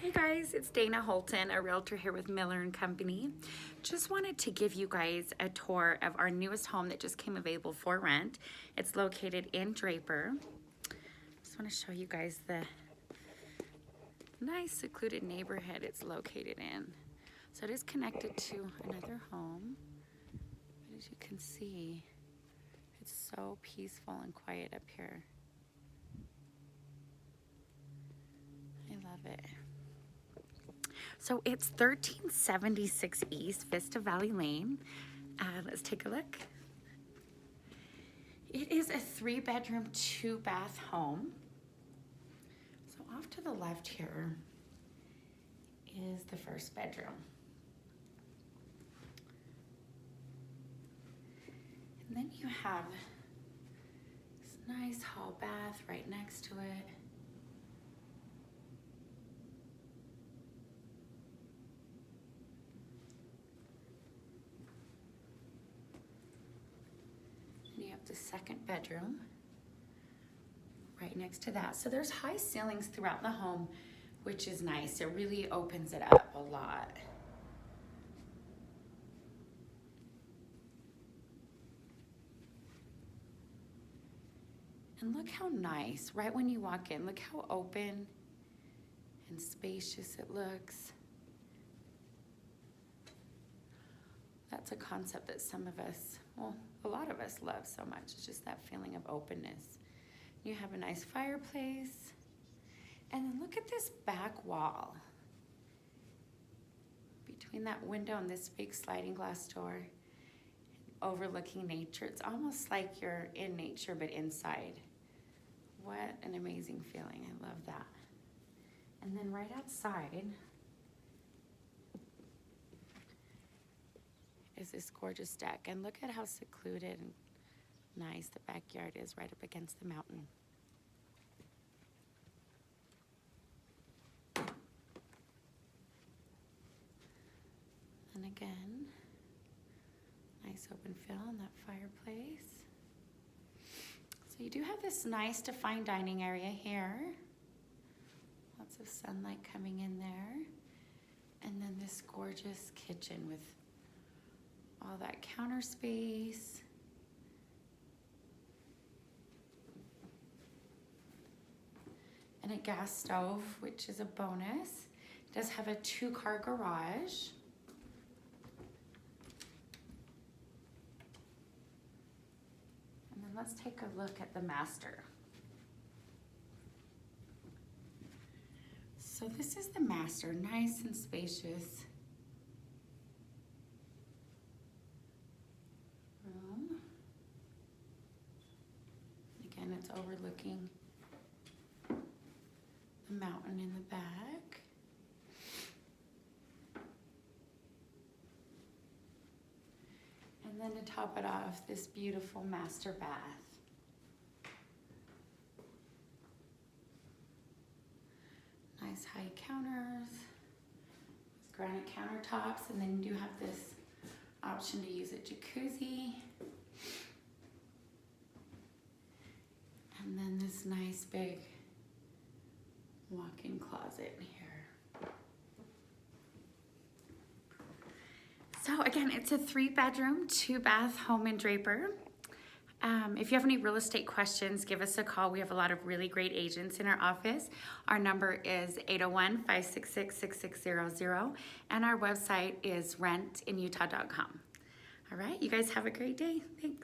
Hey guys, it's Dana Holton, a realtor here with Miller & Company. Just wanted to give you guys a tour of our newest home that just came available for rent. It's located in Draper. Just want to show you guys the nice secluded neighborhood it's located in. So it is connected to another home, but as you can see, it's so peaceful and quiet up here. I love it. So it's 1376 East Vista Valley Lane. Let's take a look. It is a 3-bedroom, 2-bath home. So off to the left here is the first bedroom. And then you have this nice hall bath right next to it. You have the second bedroom right next to that. So there's high ceilings throughout the home, which is nice. It really opens it up a lot. And look how nice, right when you walk in, look how open and spacious it looks. That's a concept that some of us, well, a lot of us love so much. It's just that feeling of openness. You have a nice fireplace. And then look at this back wall. Between that window and this big sliding glass door, overlooking nature. It's almost like you're in nature, but inside. What an amazing feeling. I love that. And then right outside is this gorgeous deck. And look at how secluded and nice the backyard is right up against the mountain. And again, nice open fill in that fireplace. So you do have this nice defined dining area here. Lots of sunlight coming in there. And then this gorgeous kitchen with all that counter space. And a gas stove, which is a bonus. It does have a 2-car garage. And then let's take a look at the master. So this is the master, nice and spacious. Again, it's overlooking the mountain in the back. And then to top it off, this beautiful master bath. Nice high counters, granite countertops, and then you do have this option to use a jacuzzi. And then this nice big walk-in closet here. So again, it's a 3-bedroom, 2-bath home in Draper. If you have any real estate questions, give us a call. We have a lot of really great agents in our office. Our number is 801-566-6600, and our website is rentinutah.com. All right, you guys have a great day. Thanks.